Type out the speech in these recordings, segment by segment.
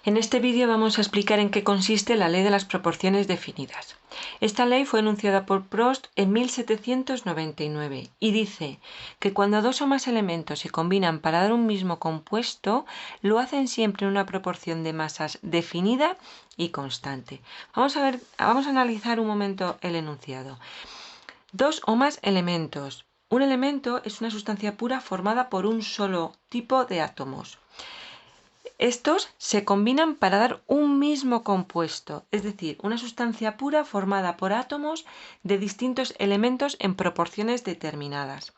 En este vídeo vamos a explicar en qué consiste la ley de las proporciones definidas. Esta ley fue enunciada por Prost en 1799 y dice que cuando dos o más elementos se combinan para dar un mismo compuesto, lo hacen siempre en una proporción de masas definida y constante. Vamos a analizar un momento el enunciado. Dos o más elementos. Un elemento es una sustancia pura formada por un solo tipo de átomos. Estos se combinan para dar un mismo compuesto, es decir, una sustancia pura formada por átomos de distintos elementos en proporciones determinadas.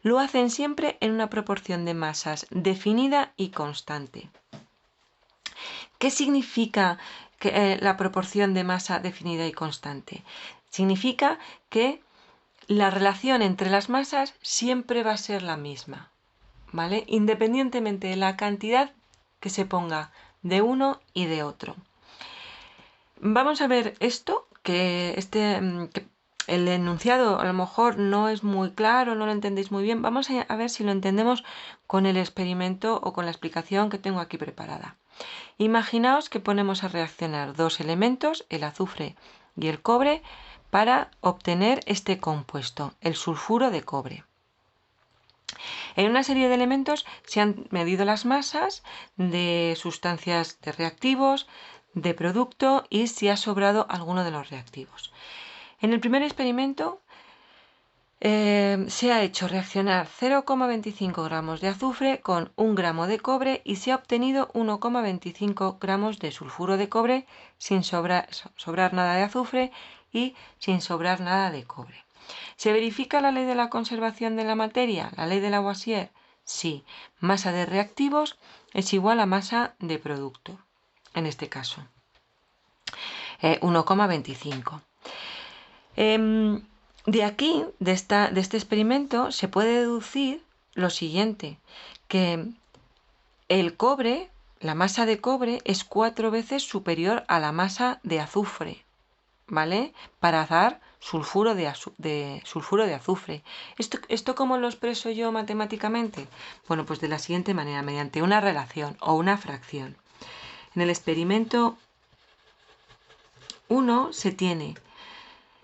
Lo hacen siempre en una proporción de masas definida y constante. ¿Qué significa la proporción de masa definida y constante? Significa que la relación entre las masas siempre va a ser la misma, ¿vale? Independientemente de la cantidad que se ponga de uno y de otro. Vamos a ver esto, que el enunciado a lo mejor no es muy claro, no lo entendéis muy bien. Vamos a ver si lo entendemos con el experimento o con la explicación que tengo aquí preparada. Imaginaos que ponemos a reaccionar dos elementos, el azufre y el cobre, para obtener este compuesto, el sulfuro de cobre. En una serie de elementos se han medido las masas de sustancias de reactivos, de producto y si ha sobrado alguno de los reactivos. En el primer experimento se ha hecho reaccionar 0,25 gramos de azufre con 1 gramo de cobre y se ha obtenido 1,25 gramos de sulfuro de cobre sin sobrar nada de azufre y sin sobrar nada de cobre. ¿Se verifica la ley de la conservación de la materia, la ley de Lavoisier? Sí, masa de reactivos es igual a masa de producto, en este caso, 1,25. De aquí, de este experimento, se puede deducir lo siguiente, que el cobre, la masa de cobre, es 4 veces superior a la masa de azufre, ¿vale? Para dar sulfuro de azufre. ¿Esto cómo lo expreso yo matemáticamente? Bueno, pues de la siguiente manera, mediante una relación o una fracción. En el experimento 1 se tiene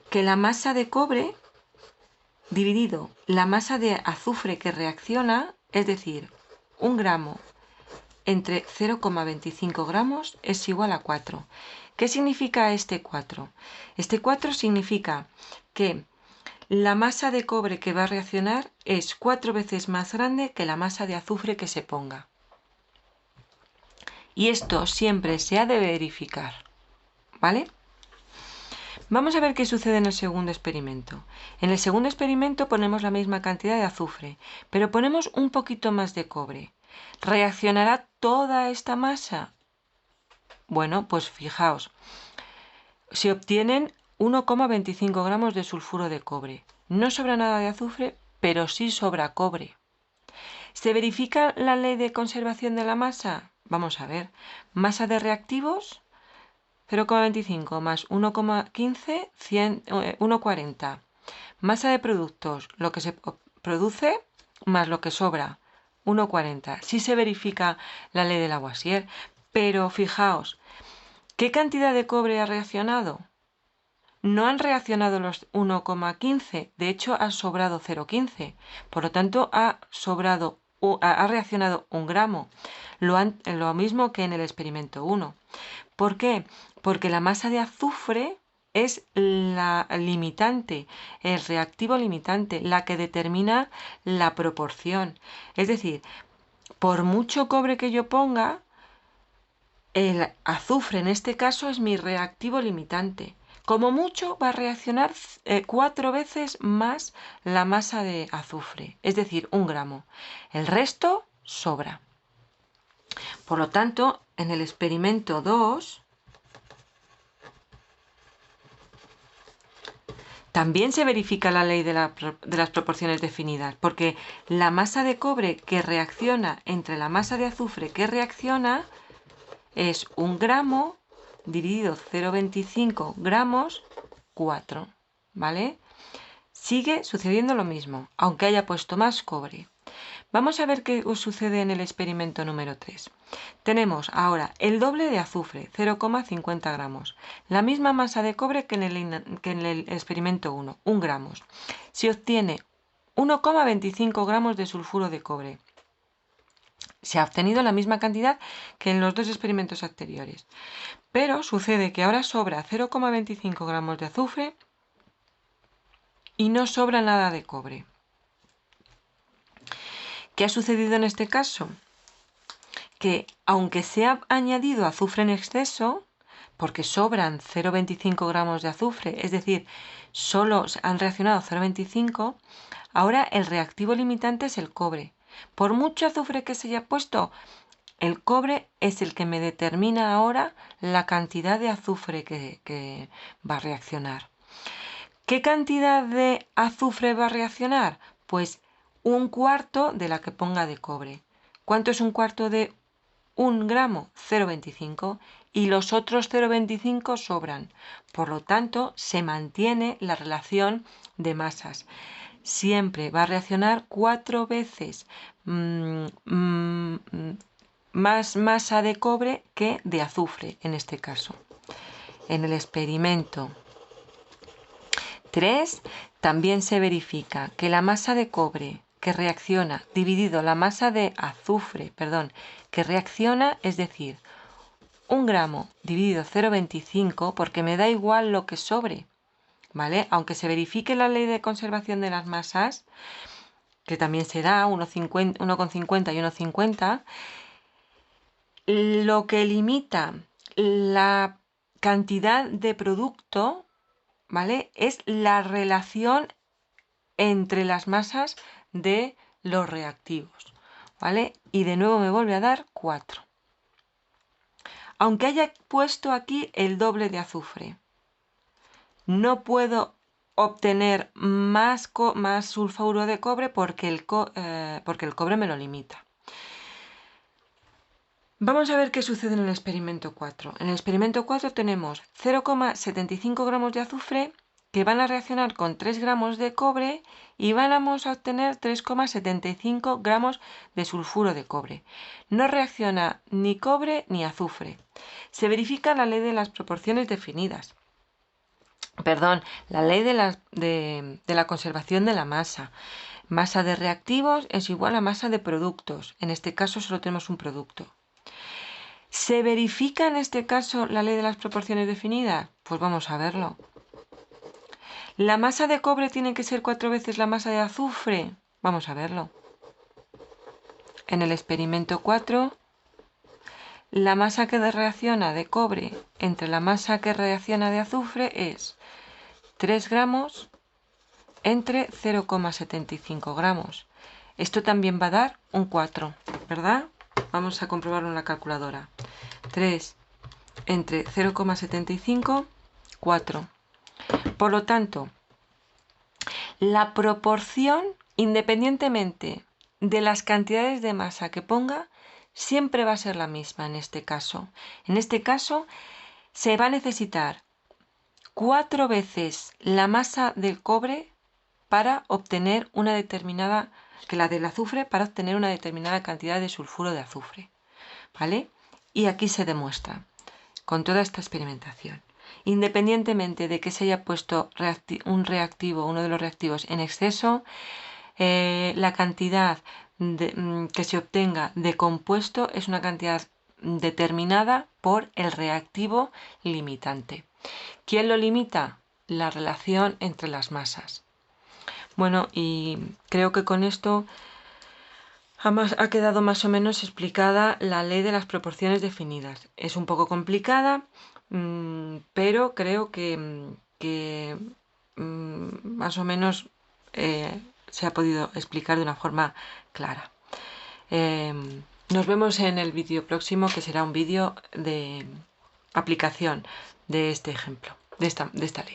que la masa de cobre dividido la masa de azufre que reacciona, es decir, 1 gramo entre 0,25 gramos es igual a 4. ¿Qué significa este 4? Este 4 significa que la masa de cobre que va a reaccionar es 4 veces más grande que la masa de azufre que se ponga. Y esto siempre se ha de verificar, ¿vale? Vamos a ver qué sucede en el segundo experimento. En el segundo experimento ponemos la misma cantidad de azufre, pero ponemos un poquito más de cobre. ¿Reaccionará toda esta masa? Bueno, pues fijaos, se obtienen 1,25 gramos de sulfuro de cobre. No sobra nada de azufre, pero sí sobra cobre. ¿Se verifica la ley de conservación de la masa? Vamos a ver. Masa de reactivos, 0,25 más 1,15, 1,40. Masa de productos, lo que se produce más lo que sobra, 1,40. Sí se verifica la ley de Lavoisier, pero fijaos, ¿qué cantidad de cobre ha reaccionado? No han reaccionado los 1,15, de hecho ha sobrado 0,15, por lo tanto ha reaccionado 1 gramo, lo mismo que en el experimento 1. ¿Por qué? Porque la masa de azufre es la limitante, el reactivo limitante, la que determina la proporción. Es decir, por mucho cobre que yo ponga, el azufre en este caso es mi reactivo limitante. Como mucho va a reaccionar 4 veces más la masa de azufre, es decir, 1 gramo. El resto sobra. Por lo tanto, en el experimento 2, también se verifica la ley de las proporciones definidas, porque la masa de cobre que reacciona entre la masa de azufre que reacciona es 1 gramo dividido 0,25 gramos, 4, ¿vale? Sigue sucediendo lo mismo, aunque haya puesto más cobre. Vamos a ver qué sucede en el experimento número 3. Tenemos ahora el doble de azufre, 0,50 gramos. La misma masa de cobre que en el experimento 1, 1 gramos. Se obtiene 1,25 gramos de sulfuro de cobre. Se ha obtenido la misma cantidad que en los dos experimentos anteriores. Pero sucede que ahora sobra 0,25 gramos de azufre y no sobra nada de cobre. ¿Qué ha sucedido en este caso? Que aunque se ha añadido azufre en exceso, porque sobran 0,25 gramos de azufre, es decir, solo han reaccionado 0,25, ahora el reactivo limitante es el cobre. Por mucho azufre que se haya puesto, el cobre es el que me determina ahora la cantidad de azufre que va a reaccionar. ¿Qué cantidad de azufre va a reaccionar? Pues 1/4 de la que ponga de cobre. ¿Cuánto es 1/4 de 1 gramo? 0,25. Y los otros 0,25 sobran. Por lo tanto, se mantiene la relación de masas. Siempre va a reaccionar 4 veces más masa de cobre que de azufre, en este caso. En el experimento 3 también se verifica que la masa de cobre que reacciona dividido la masa de azufre, que reacciona, es decir, 1 gramo dividido 0,25, porque me da igual lo que sobre, ¿vale? Aunque se verifique la ley de conservación de las masas, que también se da 1,50 y 1,50, lo que limita la cantidad de producto, ¿vale?, es la relación entre las masas de los reactivos, ¿vale? Y de nuevo me vuelve a dar 4. Aunque haya puesto aquí el doble de azufre, no puedo obtener más sulfuro de cobre porque el cobre me lo limita. Vamos a ver qué sucede en el experimento 4. En el experimento 4 tenemos 0,75 gramos de azufre que van a reaccionar con 3 gramos de cobre y vamos a obtener 3,75 gramos de sulfuro de cobre. No reacciona ni cobre ni azufre. Se verifica la ley de las proporciones definidas. La ley de la conservación de la masa. Masa de reactivos es igual a masa de productos. En este caso solo tenemos un producto. ¿Se verifica en este caso la ley de las proporciones definidas? Pues vamos a verlo. ¿La masa de cobre tiene que ser 4 veces la masa de azufre? Vamos a verlo. En el experimento 4, la masa que reacciona de cobre entre la masa que reacciona de azufre es 3 gramos entre 0,75 gramos. Esto también va a dar un 4, ¿verdad? Vamos a comprobarlo en la calculadora. 3 entre 0,75, 4. Por lo tanto, la proporción, independientemente de las cantidades de masa que ponga, siempre va a ser la misma en este caso. En este caso, se va a necesitar 4 veces la masa del cobre para obtener una determinada, que la del azufre, para obtener una determinada cantidad de sulfuro de azufre, ¿vale? Y aquí se demuestra con toda esta experimentación. Independientemente de que se haya puesto uno de los reactivos en exceso, la cantidad que se obtenga de compuesto es una cantidad determinada por el reactivo limitante. ¿Quién lo limita? La relación entre las masas. Bueno, y creo que con esto ha quedado más o menos explicada la ley de las proporciones definidas. Es un poco complicada, pero creo que más o menos se ha podido explicar de una forma clara. Nos vemos en el vídeo próximo, que será un vídeo de aplicación de este ejemplo, de esta ley.